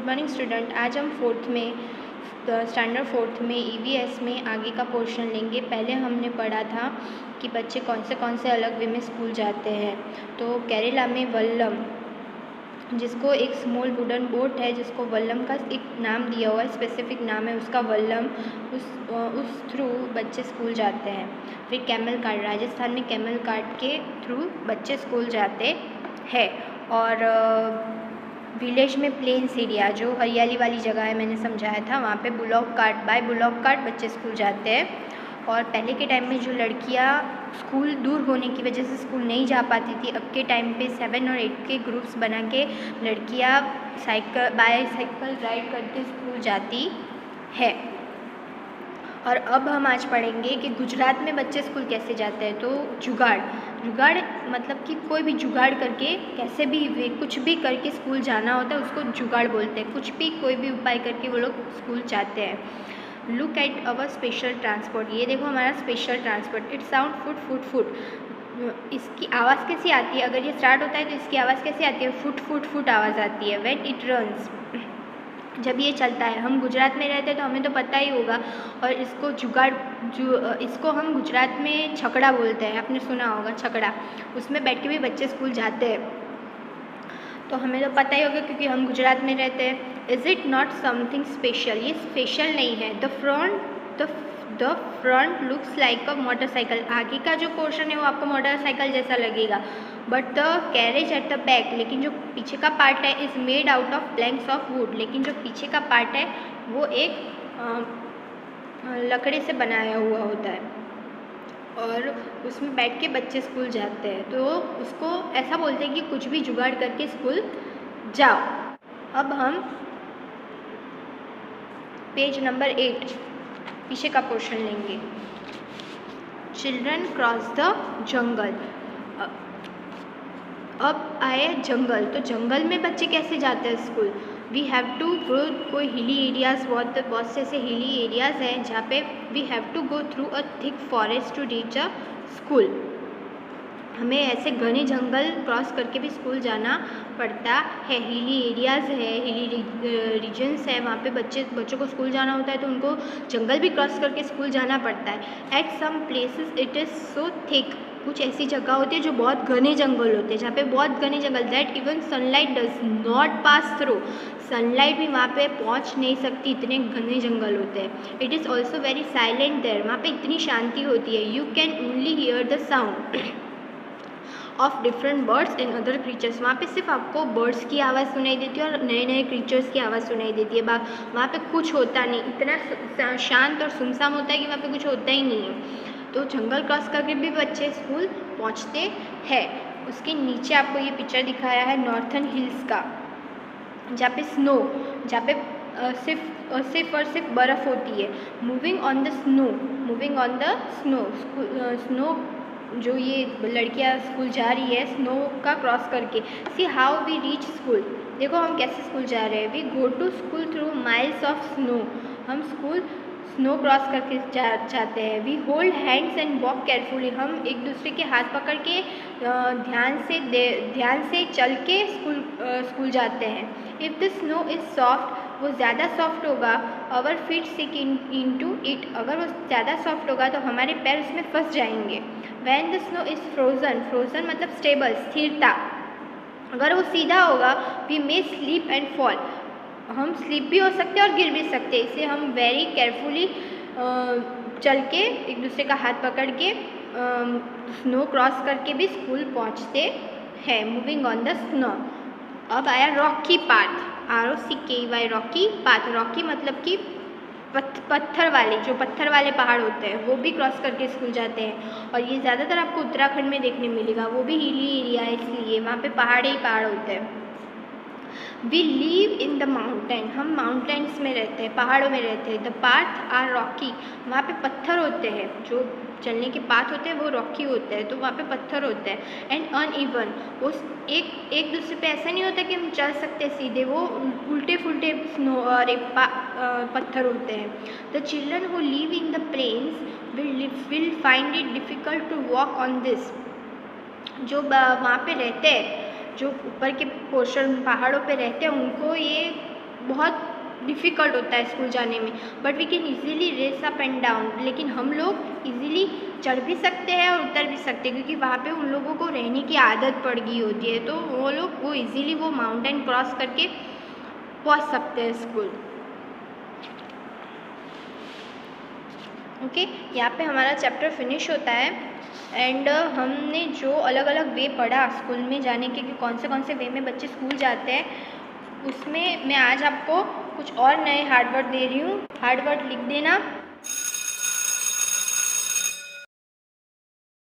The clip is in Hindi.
Good morning student. आज हम स्टैंडर्ड फोर्थ में ईवीएस में आगे का पोर्शन लेंगे। पहले हमने पढ़ा था कि बच्चे कौन से अलग वे में स्कूल जाते हैं। तो केरला में वल्लम, जिसको एक स्मॉल वुडन बोट है जिसको वल्लम का एक नाम दिया हुआ है, स्पेसिफिक नाम है उसका वल्लम, उस थ्रू बच्चे स्कूल जाते हैं। फिर कैमल कार्ट, राजस्थान में कैमल कार्ट के थ्रू बच्चे स्कूल जाते हैं। और विलेज में प्लेन्स एरिया, जो हरियाली वाली जगह है, मैंने समझाया था, वहाँ पे बुलॉक कार्ट बच्चे स्कूल जाते हैं। और पहले के टाइम में जो लड़कियाँ स्कूल दूर होने की वजह से स्कूल नहीं जा पाती थी, अब के टाइम पे 7 और 8 के ग्रुप्स बना के लड़कियाँ बाईसाइकिल राइड करके स्कूल जाती है। और अब हम आज पढ़ेंगे कि गुजरात में बच्चे स्कूल कैसे जाते हैं। तो जुगाड़ मतलब कि कोई भी जुगाड़ करके कैसे भी कुछ भी करके स्कूल जाना होता है, उसको जुगाड़ बोलते हैं। कुछ भी कोई भी उपाय करके वो लोग स्कूल जाते हैं। Look at our special transport, ये देखो हमारा special transport. It sound foot. इसकी आवाज़ कैसी आती है? अगर ये स्टार्ट होता है तो इसकी आवाज़ कैसी आती है? फुट आवाज़ आती है। व्हेन इट रन्स, जब ये चलता है। हम गुजरात में रहते हैं तो हमें तो पता ही होगा। और इसको हम गुजरात में छकड़ा बोलते हैं, आपने सुना होगा छकड़ा। उसमें बैठ के भी बच्चे स्कूल जाते हैं, तो हमें तो पता ही होगा क्योंकि हम गुजरात में रहते हैं। Is it not something special, ये स्पेशल नहीं है। The front looks like a motorcycle, आगे का जो पोर्शन है वो आपको मोटरसाइकिल जैसा लगेगा। But the carriage at the back, लेकिन जो पीछे का पार्ट है, is made out of Planck's of would, लेकिन जो पीछे का पार्ट है वो एक लकड़ी से बनाया हुआ होता है और उसमें बैठ के बच्चे स्कूल जाते हैं। तो उसको ऐसा बोलते हैं कि कुछ भी जुगाड़ करके स्कूल जाओ। अब हम पेज नंबर 8 पीछे का पोर्शन लेंगे। चिल्ड्रन क्रॉस द जंगल, अब आए जंगल। तो जंगल में बच्चे कैसे जाते हैं school? We have to go, कोई हिली एरियाज़, बहुत से ऐसे हिली एरियाज़ हैं जहाँ पे we have to go through a thick forest to reach a school. हमें ऐसे घने जंगल क्रॉस करके भी स्कूल जाना पड़ता है। हिली एरियाज़ है, हिली रीजन्स है, वहाँ पे बच्चों को स्कूल जाना होता है तो उनको जंगल भी क्रॉस करके स्कूल जाना पड़ता है। At some places it is so thick, कुछ ऐसी जगह होती है जो बहुत घने जंगल होते हैं, जहाँ पे बहुत घने जंगल, that even sunlight does not pass through, sunlight भी वहाँ पे पहुँच नहीं सकती, इतने घने जंगल होते हैं। It is also very silent there, वहाँ पे इतनी शांति होती है। You can only hear the sound of different birds and other creatures, वहाँ पे सिर्फ आपको बर्ड्स की आवाज़ सुनाई देती है और नए नए क्रीचर्स की आवाज़ सुनाई देती है। वहाँ पे कुछ होता नहीं, इतना शांत और सुनसान होता है कि वहाँ पे कुछ होता ही नहीं है। तो जंगल क्रॉस करके भी बच्चे स्कूल पहुँचते हैं। उसके नीचे आपको ये पिक्चर दिखाया है नॉर्थन हिल्स का, जहाँ पे सिर्फ और सिर्फ बर्फ़ होती है। मूविंग ऑन द स्नो, जो ये लड़कियाँ स्कूल जा रही है स्नो का क्रॉस करके। See how we reach school, देखो हम कैसे स्कूल जा रहे हैं। We go to school through miles of snow, हम स्कूल स्नो क्रॉस करके जाते हैं। We hold hands and walk carefully, हम एक दूसरे के हाथ पकड़ के ध्यान से चल के स्कूल जाते हैं। If the snow is soft, वो ज़्यादा सॉफ्ट होगा, our feet sink into it, अगर वो ज़्यादा सॉफ्ट होगा तो हमारे पैर उसमें फंस जाएंगे। When the snow is frozen मतलब स्टेबल, स्थिरता, अगर वो सीधा होगा, we may slip and fall, हम स्लीप भी हो सकते हैं और गिर भी सकते हैं। इसे हम वेरी केयरफुली चल के एक दूसरे का हाथ पकड़ के स्नो क्रॉस करके भी स्कूल पहुंचते हैं। Moving on the snow. अब आया Rocky path, ROCKY, Rocky path. Rocky मतलब कि पत्थर वाले पहाड़ होते हैं, वो भी क्रॉस करके स्कूल जाते हैं। और ये ज़्यादातर आपको उत्तराखंड में देखने मिलेगा, वो भी हिली एरिया है इसलिए वहाँ पे पहाड़ ही पहाड़ होते हैं। We live in the mountain, हम माउंटेन्स में रहते हैं, पहाड़ों में रहते हैं। द पाथ आर रॉकी, वहाँ पे पत्थर होते हैं, जो चलने के पाथ होते हैं वो रॉकी होते हैं, तो वहाँ पे पत्थर होते हैं। एंड अनइवन, वो एक दूसरे पे ऐसा नहीं होता कि हम चल सकते सीधे, वो उल्टे फुलटे स्नो और पत्थर होते हैं। The children who live in the plains will find it difficult to walk on this, जो वहाँ पे रहते हैं, जो ऊपर के पोर्शन पहाड़ों पे रहते हैं, उनको ये बहुत डिफ़िकल्ट होता है स्कूल जाने में, but we can easily race up and down. लेकिन हम लोग ईज़िली चढ़ भी सकते हैं और उतर भी सकते हैं, क्योंकि वहाँ पे उन लोगों को रहने की आदत पड़ गई होती है, तो वो लोग वो ईज़िली वो माउंटेन क्रॉस करके पहुँच सकते हैं स्कूल। ओके, यहाँ पे हमारा चैप्टर फिनिश होता है। एंड हमने जो अलग अलग वे पढ़ा स्कूल में जाने के कि कौन से वे में बच्चे स्कूल जाते हैं, उसमें मैं आज आपको कुछ और नए हार्ड वर्ड दे रही हूँ। हार्ड वर्ड लिख देना।